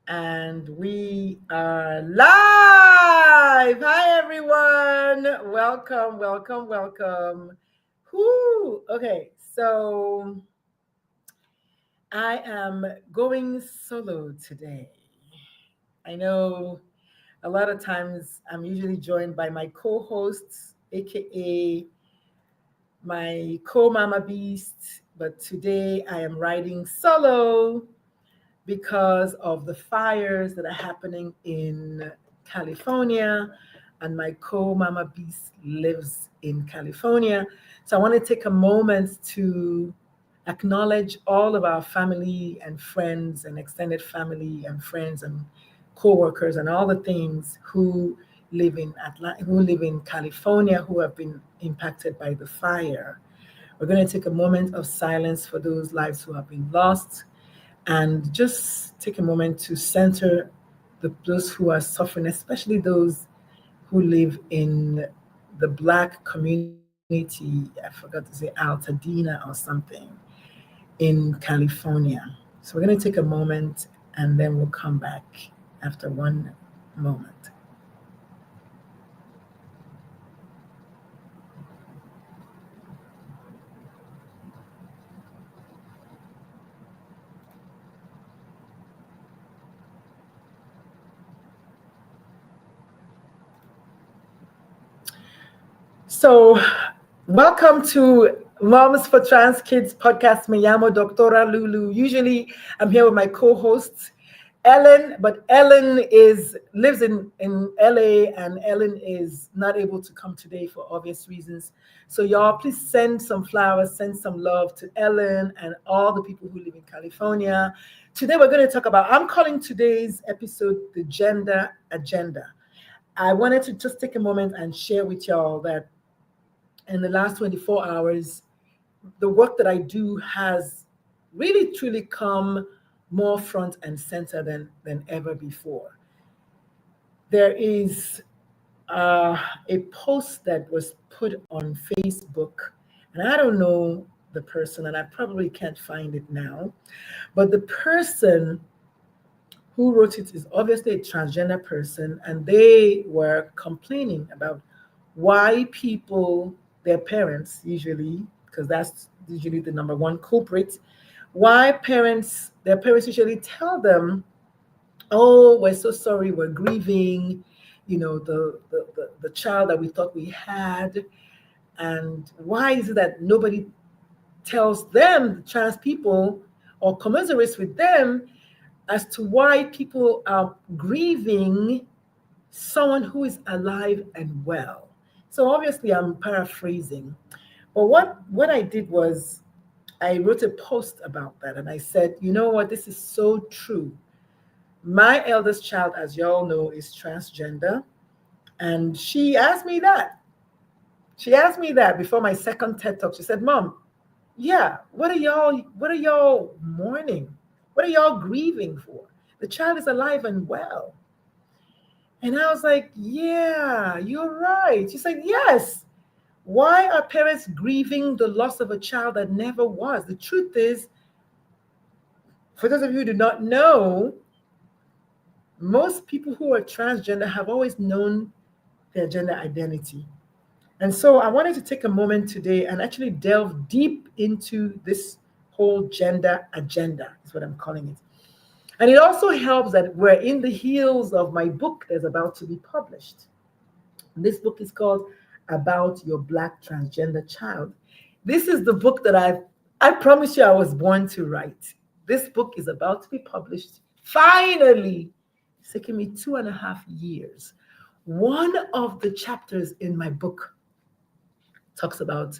And we are live. Hi, everyone. Welcome, welcome, welcome. Whoo. Okay, so I am going solo today. I know a lot of times I'm usually joined by my co hosts, AKA my co mama beast, but today I am riding solo because of the fires that are happening in California, and my co Mama Beast lives in California. So I want to take a moment to acknowledge all of our family and friends and extended family and friends and co-workers and all the things who live in Atlanta, who live in California, who have been impacted by the fire. We're going to take a moment of silence for those lives who have been lost and just take a moment to center those who are suffering, especially those who live in the Black community. I forgot to say Altadena or something in California. So we're going to take a moment and then we'll come back after one moment. So, welcome to Moms for Trans Kids podcast. Me llamo Doctora Lulu. Usually, I'm here with my co-host Ellen, but Ellen is lives in LA, and Ellen is not able to come today for obvious reasons. So, y'all, please send some flowers, send some love to Ellen and all the people who live in California. Today, we're going to talk about. I'm calling today's episode the Gender Agenda. I wanted to just take a moment and share with y'all that in the last 24 hours, the work that I do has really truly come more front and center than ever before. There is a post that was put on Facebook, and I don't know the person, and I probably can't find it now, but the person who wrote it is obviously a transgender person, and they were complaining about why people, their parents usually, because that's usually the number one culprit, why their parents usually tell them, oh, we're so sorry, we're grieving, the child that we thought we had. And why is it that nobody tells them, trans people, or commiserates with them as to why people are grieving someone who is alive and well? So obviously I'm paraphrasing, but what I did was I wrote a post about that, and I said, you know what, this is so true. My eldest child, as you all know, is transgender, and she asked me that. She asked me that before my second TED talk. She said, Mom, yeah, what are y'all mourning? What are y'all grieving for? The child is alive and well. And I was like, yeah, you're right. She said, yes. Why are parents grieving the loss of a child that never was? The truth is, for those of you who do not know, most people who are transgender have always known their gender identity. And so I wanted to take a moment today and actually delve deep into this whole gender agenda, is what I'm calling it. And it also helps that we're in the heels of my book that's about to be published. This book is called About Your Black Transgender Child. This is the book that I promise you I was born to write. This book is about to be published. Finally, it's taken me 2.5 years. One of the chapters in my book talks about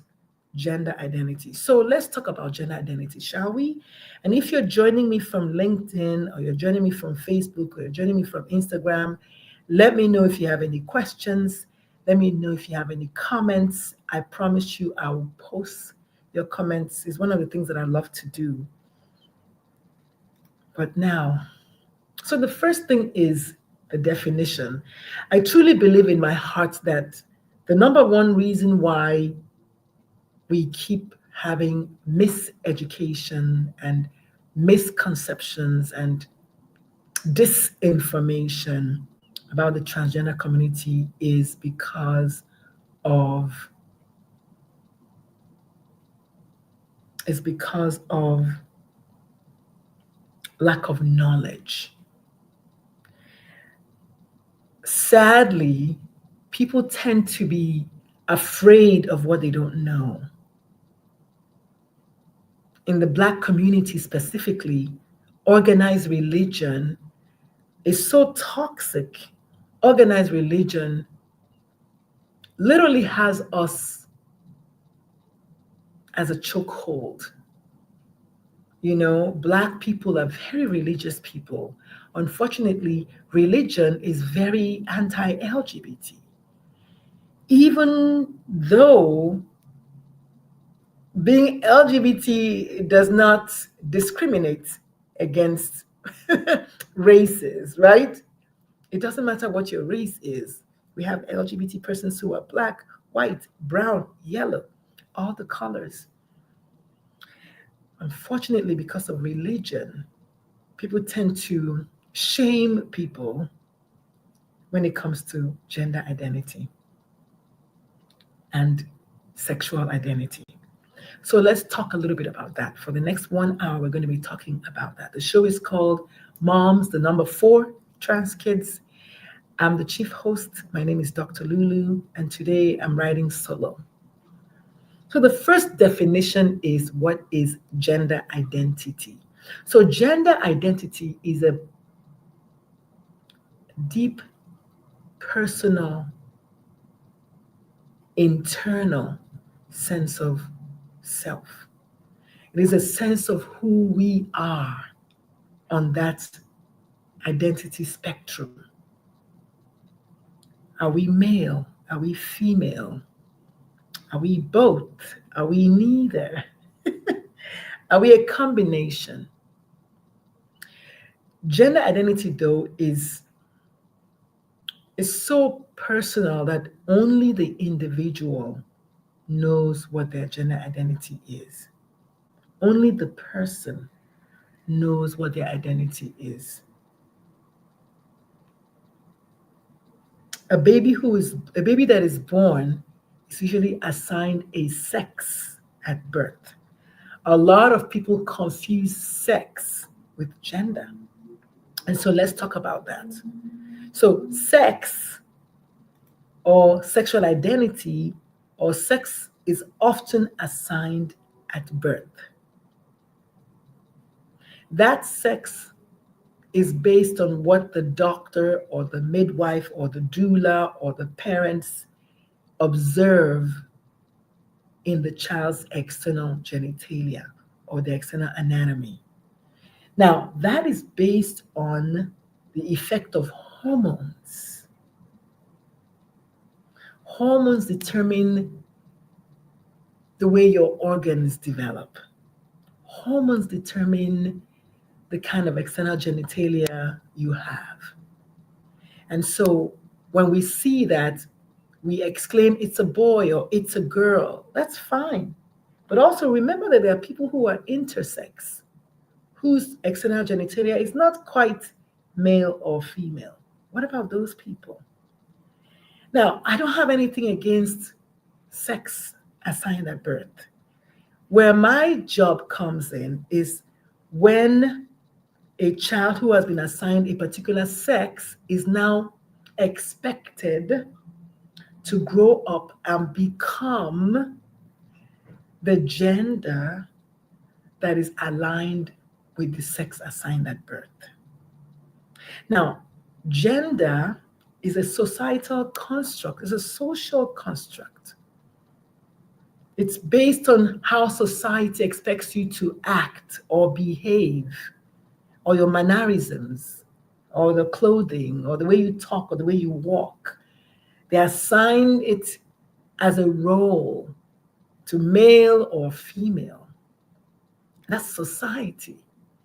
gender identity. So let's talk about gender identity, shall we? And if you're joining me from LinkedIn, or you're joining me from Facebook, or you're joining me from Instagram, let me know if you have any questions. Let me know if you have any comments. I promise you I will post your comments. It's one of the things that I love to do. But now, so the first thing is the definition. I truly believe in my heart that the number one reason why we keep having miseducation and misconceptions and disinformation about the transgender community is because of lack of knowledge. Sadly, people tend to be afraid of what they don't know. In the Black community specifically, organized religion is so toxic. Organized religion literally has us as a chokehold. Black people are very religious people. Unfortunately, religion is very anti-LGBT. Even though being LGBT does not discriminate against races, right? It doesn't matter what your race is. We have LGBT persons who are Black, white, brown, yellow, all the colors. Unfortunately, because of religion, people tend to shame people when it comes to gender identity and sexual identity. So let's talk a little bit about that. For the next 1 hour, we're going to be talking about that. The show is called Moms, the number 4 Trans Kids. I'm the chief host. My name is Dr. Lulu, and today I'm writing solo. So the first definition is, what is gender identity? So gender identity is a deep, personal, internal sense of self. It is a sense of who we are on that identity spectrum. Are we male? Are we female? Are we both? Are we neither? Are we a combination? Gender identity, though, is so personal that only the individual knows what their gender identity is. Only the person knows what their identity is. A baby that is born is usually assigned a sex at birth. A lot of people confuse sex with gender. And so let's talk about that. So sex or sexual identity or sex is often assigned at birth. That sex is based on what the doctor or the midwife or the doula or the parents observe in the child's external genitalia or the external anatomy. Now, that is based on the effect of hormones. Hormones determine the way your organs develop. Hormones determine the kind of external genitalia you have. And so when we see that, we exclaim, it's a boy or it's a girl. That's fine. But also remember that there are people who are intersex, whose external genitalia is not quite male or female. What about those people? Now, I don't have anything against sex assigned at birth. Where my job comes in is when a child who has been assigned a particular sex is now expected to grow up and become the gender that is aligned with the sex assigned at birth. Now, gender is a societal construct, it's a social construct. It's based on how society expects you to act or behave, or your mannerisms, or the clothing, or the way you talk, or the way you walk. They assign it as a role to male or female. That's society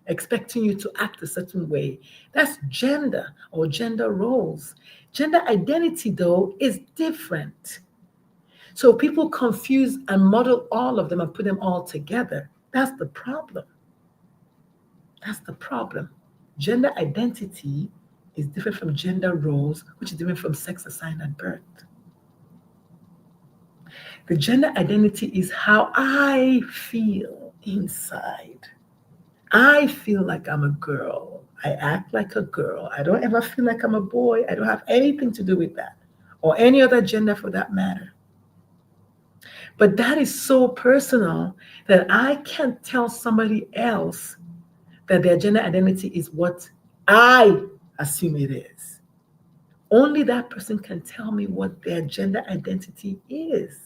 expecting you to act a certain way. That's gender or gender roles. Gender identity, though, is different. So people confuse and model all of them and put them all together. That's the problem. That's the problem. Gender identity is different from gender roles, which is different from sex assigned at birth. The gender identity is how I feel inside. I feel like I'm a girl. I act like a girl. I don't ever feel like I'm a boy. I don't have anything to do with that, or any other gender for that matter. But that is so personal that I can't tell somebody else that their gender identity is what I assume it is. Only that person can tell me what their gender identity is.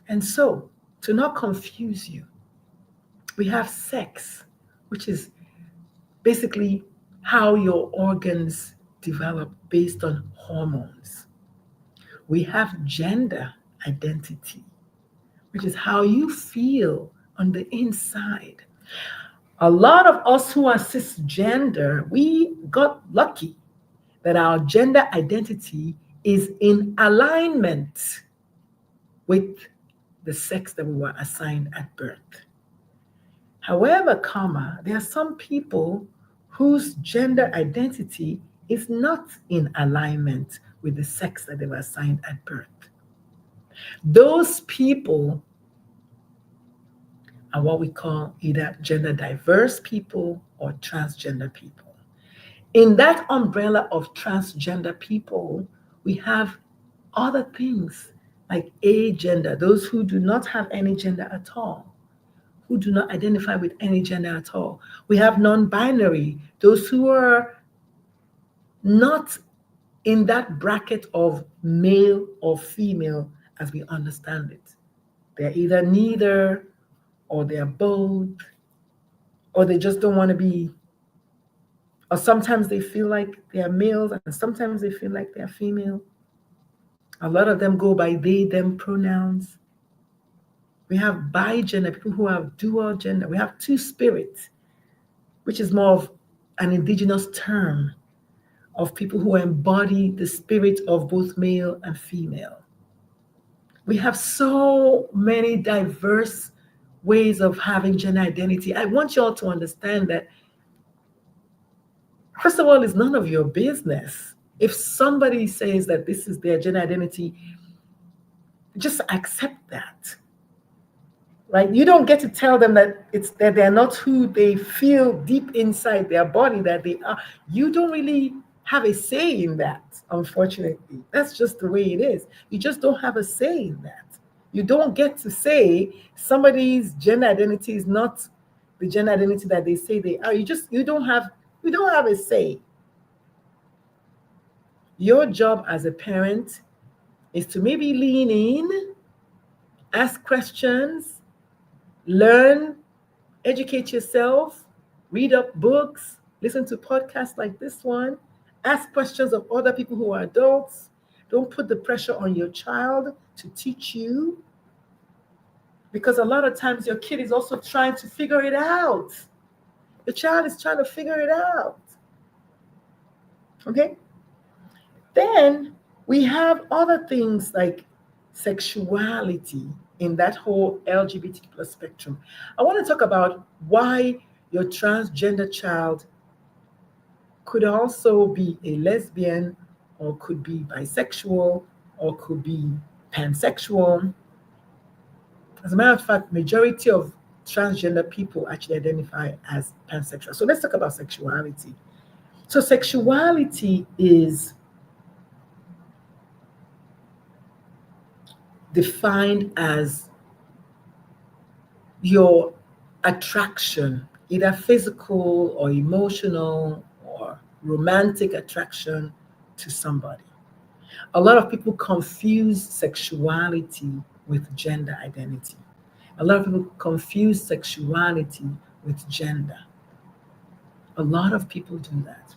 And so, to not confuse you, we have sex, which is basically how your organs develop based on hormones. We have gender identity, which is how you feel on the inside. A lot of us who are cisgender, we got lucky that our gender identity is in alignment with the sex that we were assigned at birth. However, there are some people whose gender identity is not in alignment with the sex that they were assigned at birth. Those people are what we call either gender diverse people or transgender people. In that umbrella of transgender people, we have other things like agender, those who do not have any gender at all, who do not identify with any gender at all. We have non-binary, those who are not in that bracket of male or female as we understand it. They're either neither, or they're both, or they just don't want to be, or sometimes they feel like they're males and sometimes they feel like they're female. A lot of them go by they, them pronouns. We have bigender, people who have dual gender. We have two spirits, which is more of an indigenous term of people who embody the spirit of both male and female. We have so many diverse ways of having gender identity. I want you all to understand that, first of all, it's none of your business. If somebody says that this is their gender identity, just accept that. Right? You don't get to tell them that they're not who they feel deep inside their body that they are. You don't really have a say in that, unfortunately. That's just the way it is. You just don't have a say in that. You don't get to say somebody's gender identity is not the gender identity that they say they are. You don't have a say. Your job as a parent is to maybe lean in, ask questions, learn, educate yourself, read up books, listen to podcasts like this one, ask questions of other people who are adults. Don't put the pressure on your child to teach you, because a lot of times your kid is also trying to figure it out. The child is trying to figure it out. Okay? Then we have other things like sexuality in that whole LGBT plus spectrum. I want to talk about why your transgender child could also be a lesbian, or could be bisexual, or could be pansexual. As a matter of fact, majority of transgender people actually identify as pansexual. So let's talk about sexuality. So sexuality is defined as your attraction, either physical or emotional or romantic attraction to somebody. A lot of people confuse sexuality with gender identity. A lot of people confuse sexuality with gender. A lot of people do that.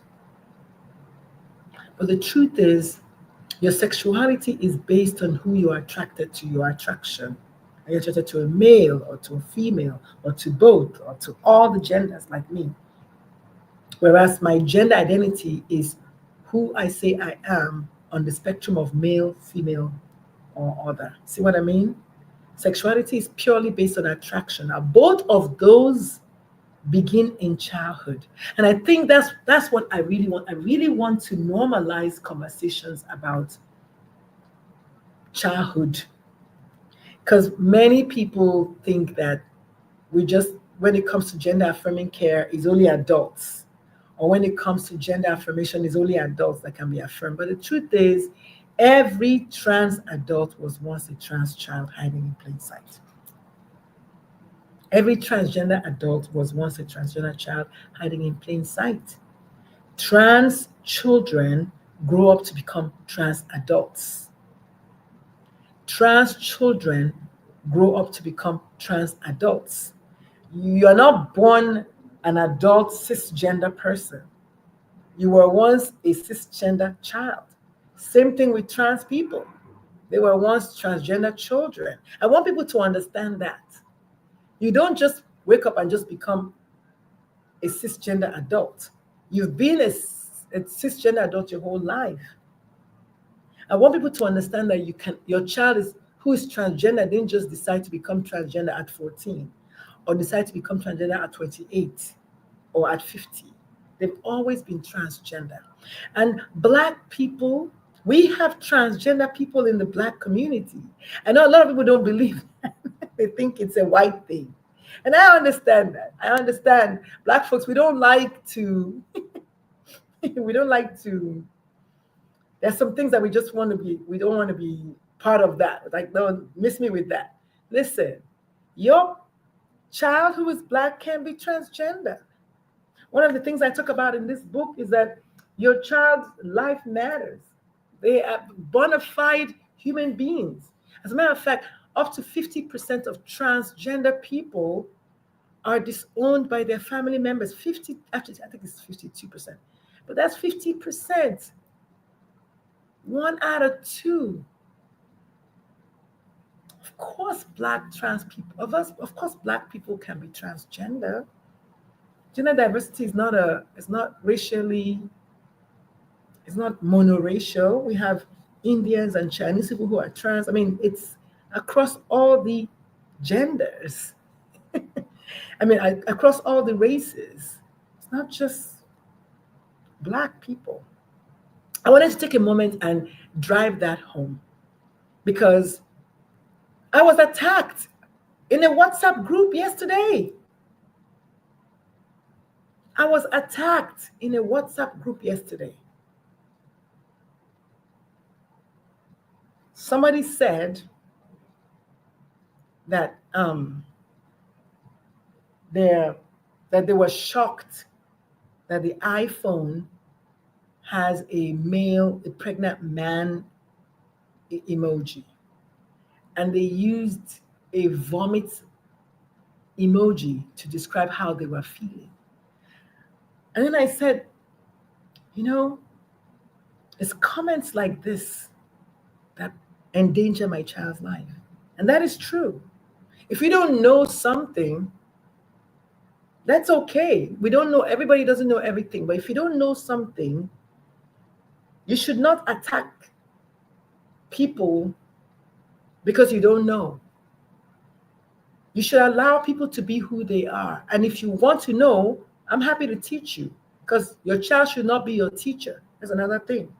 But the truth is, your sexuality is based on who you are attracted to, your attraction. Are you attracted to a male or to a female or to both or to all the genders like me? Whereas my gender identity is who I say I am on the spectrum of male, female, or other. See what I mean? Sexuality is purely based on attraction. Now, both of those begin in childhood. And I think that's what I really want. I really want to normalize conversations about childhood, because many people think that we just, when it comes to gender affirming care, is only adults, or when it comes to gender affirmation, is only adults that can be affirmed. But the truth is, every trans adult was once a trans child hiding in plain sight. Every transgender adult was once a transgender child hiding in plain sight. Trans children grow up to become trans adults. Trans children grow up to become trans adults. You are not born an adult cisgender person. You were once a cisgender child. Same thing with trans people. They were once transgender children. I want people to understand that. You don't just wake up and just become a cisgender adult. You've been a cisgender adult your whole life. I want people to understand that your child who is transgender didn't just decide to become transgender at 14 or decide to become transgender at 28 or at 50. They've always been transgender. And Black people, we have transgender people in the Black community. I know a lot of people don't believe that. They think it's a white thing. And I understand that. I understand Black folks, we don't like to, there's some things that we just want to be, we don't want to be part of that. Like, don't miss me with that. Listen, your child who is Black can be transgender. One of the things I talk about in this book is that your child's life matters. They are bona fide human beings. As a matter of fact, up to 50% of transgender people are disowned by their family members. Actually, I think it's 52%, but that's 50%. 1 out of 2. Of course, Black trans people, of course, Black people can be transgender. Gender diversity is not racially, it's not monoracial. We have Indians and Chinese people who are trans. I mean, it's across all the genders. I mean, across all the races. It's not just Black people. I wanted to take a moment and drive that home because I was attacked in a WhatsApp group yesterday. I was attacked in a WhatsApp group yesterday. Somebody said that they were shocked that the iPhone has a pregnant man emoji, and they used a vomit emoji to describe how they were feeling. And then I said, it's comments like this that endanger my child's life. And that is true. If you don't know something, that's okay. We don't know, everybody doesn't know everything. But if you don't know something, you should not attack people because you don't know. You should allow people to be who they are. And if you want to know, I'm happy to teach you, because your child should not be your teacher. That's another thing.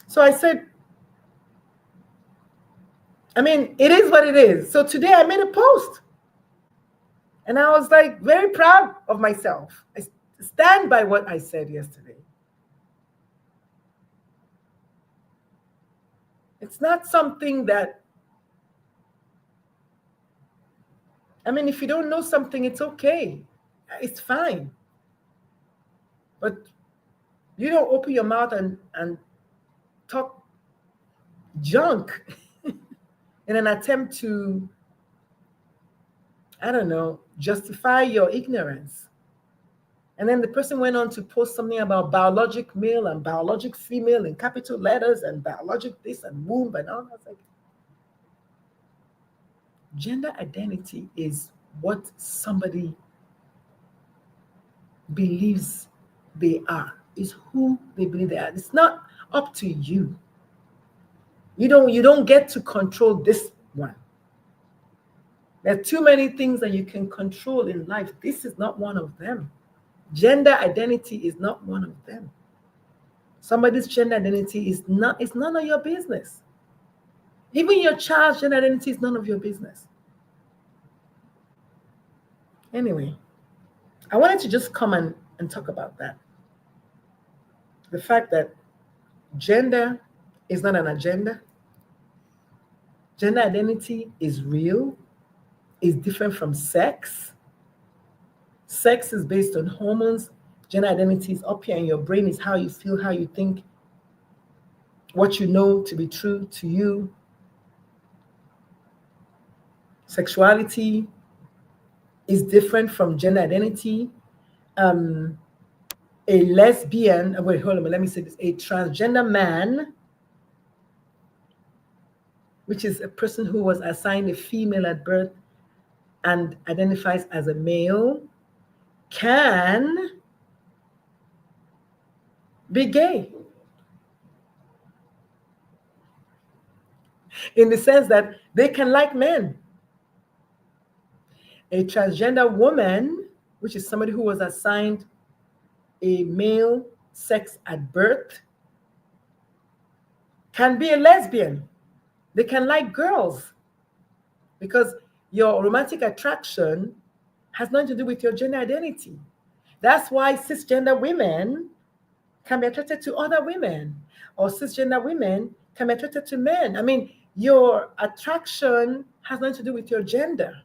So I said, it is what it is. So today I made a post. And I was like very proud of myself. I stand by what I said yesterday. It's not something that, if you don't know something, it's okay. It's fine. But you don't open your mouth and talk junk in an attempt to, justify your ignorance. And then the person went on to post something about biologic male and biologic female in capital letters and biologic this and womb and all. I was like, gender identity is what somebody believes they are, is who they believe they are. It's not up to you. You don't get to control this one. There are too many things that you can control in life. This is not one of them. Gender identity is not one of them. Somebody's gender identity is not, it's none of your business. Even your child's gender identity is none of your business. Anyway, I wanted to just come and talk about that. The fact that gender is not an agenda. Gender identity is real, is different from sex. Sex is based on hormones. Gender identity is up here in your brain, is how you feel, how you think, what you know to be true to you. Sexuality is different from gender identity. A lesbian, wait, hold on, let me say this. A transgender man, which is a person who was assigned a female at birth and identifies as a male, can be gay. In the sense that they can like men. A transgender woman, which is somebody who was assigned a male sex at birth, can be a lesbian. They can like girls because your romantic attraction has nothing to do with your gender identity. That's why cisgender women can be attracted to other women, or cisgender women can be attracted to men. I mean, your attraction has nothing to do with your gender.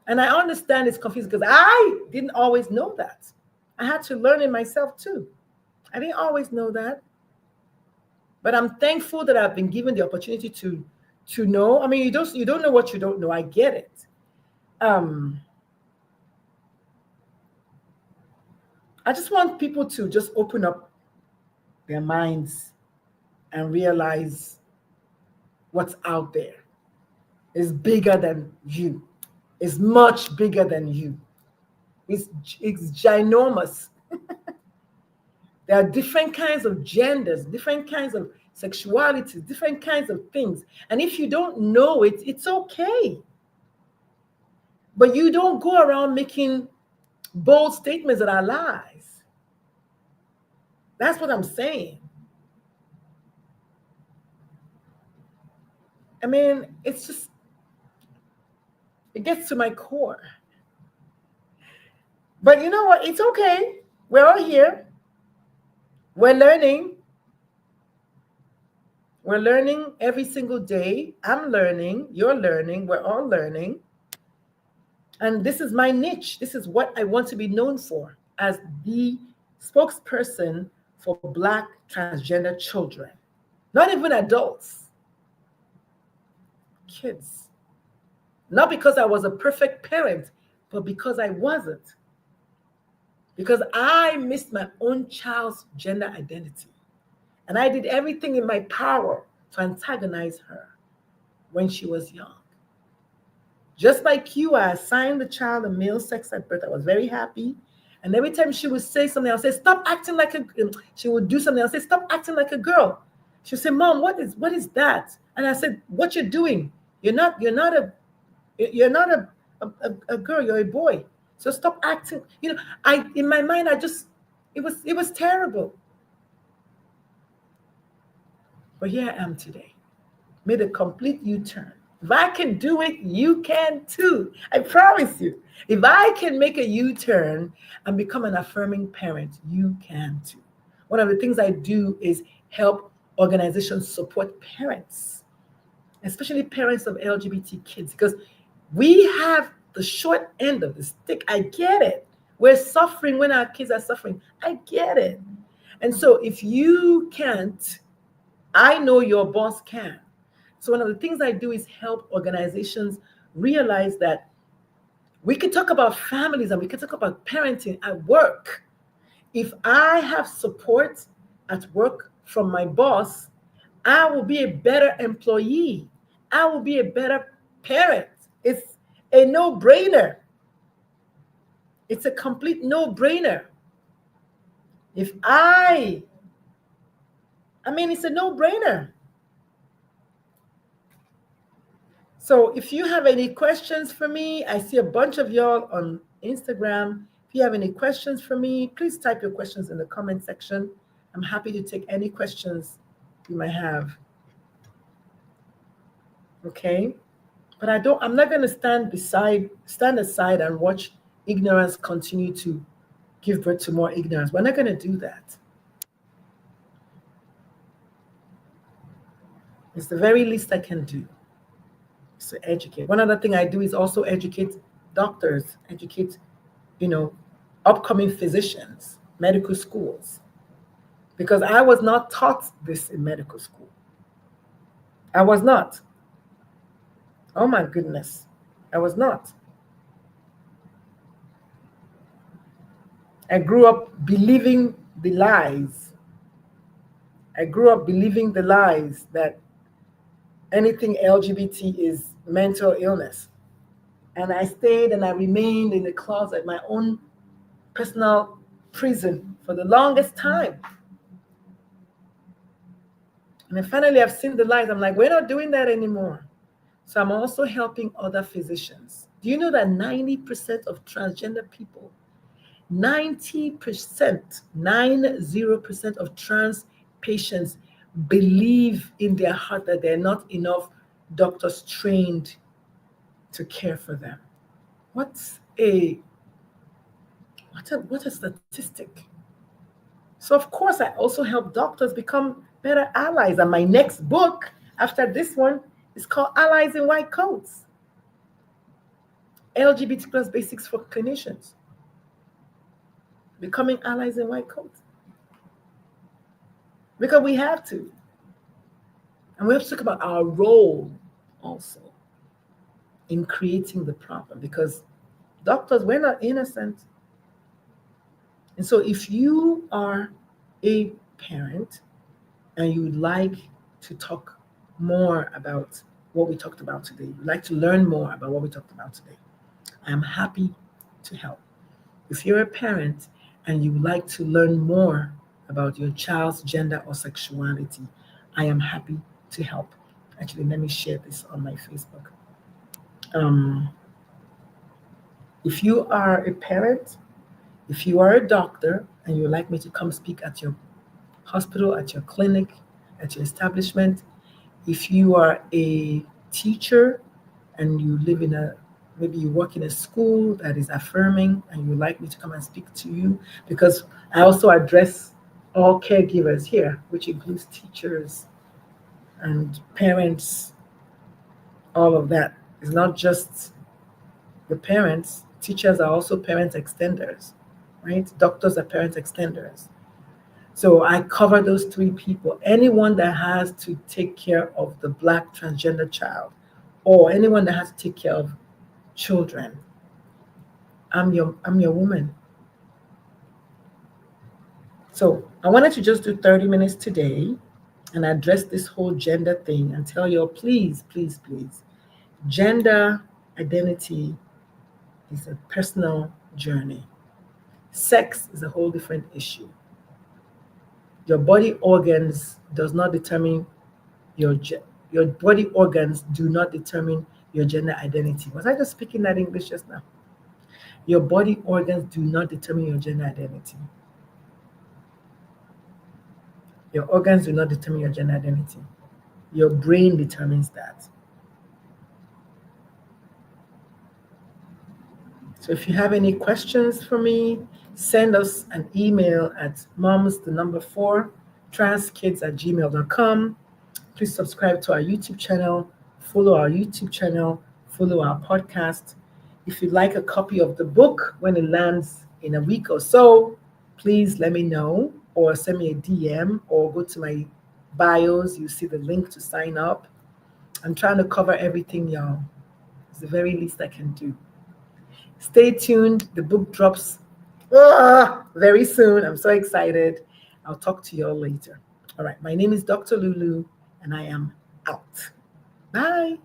And I understand it's confusing because I didn't always know that. I had to learn it myself too. I didn't always know that. But I'm thankful that I've been given the opportunity to know. I mean, you don't know what you don't know. I get it. I just want people to just open up their minds and realize what's out there is bigger than you. It's much bigger than you. It's ginormous. There are different kinds of genders, different kinds of sexualities, different kinds of things. And if you don't know it, it's okay. But you don't go around making bold statements that are lies. That's what I'm saying. I mean, it's just, it gets to my core. But you know what? It's okay. We're all here. We're learning. We're learning every single day. I'm learning. You're learning. We're all learning. And this is my niche. This is what I want to be known for as the spokesperson for Black transgender children. Not even adults. Kids. Not because I was a perfect parent, but because I wasn't. Because I missed my own child's gender identity. And I did everything in my power to antagonize her when she was young. Just like you, I assigned the child a male sex at birth. I was very happy. And every time she would say something, I'll say, stop acting like a, she would do something, I'll say, stop acting like a girl. She'll say, Mom, what is that? And I said, what you're doing? You're not a girl, you're a boy. So stop acting. You know, in my mind, it was terrible. But here I am today. Made a complete U-turn. If I can do it, you can too. I promise you. If I can make a U-turn and become an affirming parent, you can too. One of the things I do is help organizations support parents, especially parents of LGBT kids, because we have the short end of the stick. I get it. We're suffering when our kids are suffering. I get it. And so if you can't, I know your boss can. So one of the things I do is help organizations realize that we can talk about families and we can talk about parenting at work. If I have support at work from my boss, I will be a better employee. I will be a better parent. It's a no-brainer. It's a complete no-brainer. It's a no-brainer. So if you have any questions for me, I see a bunch of y'all on Instagram. If you have any questions for me, please type your questions in the comment section. I'm happy to take any questions you might have. Okay? But I'm not going to stand aside and watch ignorance continue to give birth to more ignorance. We're not going to do that. It's the very least I can do. To educate. One other thing I do is also educate doctors, educate, upcoming physicians, medical schools, because I was not taught this in medical school. I was not. Oh my goodness, I was not. I grew up believing the lies. I grew up believing the lies that anything LGBT is mental illness. And I stayed and I remained in the closet, my own personal prison for the longest time. And then finally I've seen the light. I'm like, we're not doing that anymore. So I'm also helping other physicians. Do you know that 90% of transgender people, 90% of trans patients believe in their heart that there are not enough doctors trained to care for them? What a statistic. So of course I also help doctors become better allies. And my next book after this one is called Allies in White Coats. LGBT plus basics for clinicians. Becoming allies in white coats. Because we have to. And we have to talk about our role also in creating the problem, because doctors, we're not innocent. And so if you are a parent and you would like to talk more about what we talked about today, you'd like to learn more about what we talked about today, I'm happy to help. If you're a parent and you would like to learn more about your child's gender or sexuality, I am happy to help. Actually, let me share this on my Facebook. If you are a parent, if you are a doctor and you would like me to come speak at your hospital, at your clinic, at your establishment, if you are a teacher and you live maybe you work in a school that is affirming and you would like me to come and speak to you, because I also address all caregivers here, which includes teachers and parents, all of that. It's not just the parents. Teachers are also parent extenders, right? Doctors are parent extenders. So I cover those three people. Anyone that has to take care of the Black transgender child, or anyone that has to take care of children, I'm your woman. So I wanted to just do 30 minutes today and address this whole gender thing and tell you all, please, please, please, gender identity is a personal journey. Sex is a whole different issue. Your body organs does not determine your body organs do not determine your gender identity. Was I just speaking that English just now? Your body organs do not determine your gender identity. Your organs do not determine your gender identity. Your brain determines that. So if you have any questions for me, send us an email at moms4transkids@gmail.com. Please subscribe to our YouTube channel, follow our YouTube channel, follow our podcast. If you'd like a copy of the book when it lands in a week or so, please let me know, or send me a DM, or go to my bios. You see the link to sign up. I'm trying to cover everything, y'all. It's the very least I can do. Stay tuned. The book drops very soon. I'm so excited. I'll talk to you all later. All right. My name is Dr. Lulu, and I am out. Bye.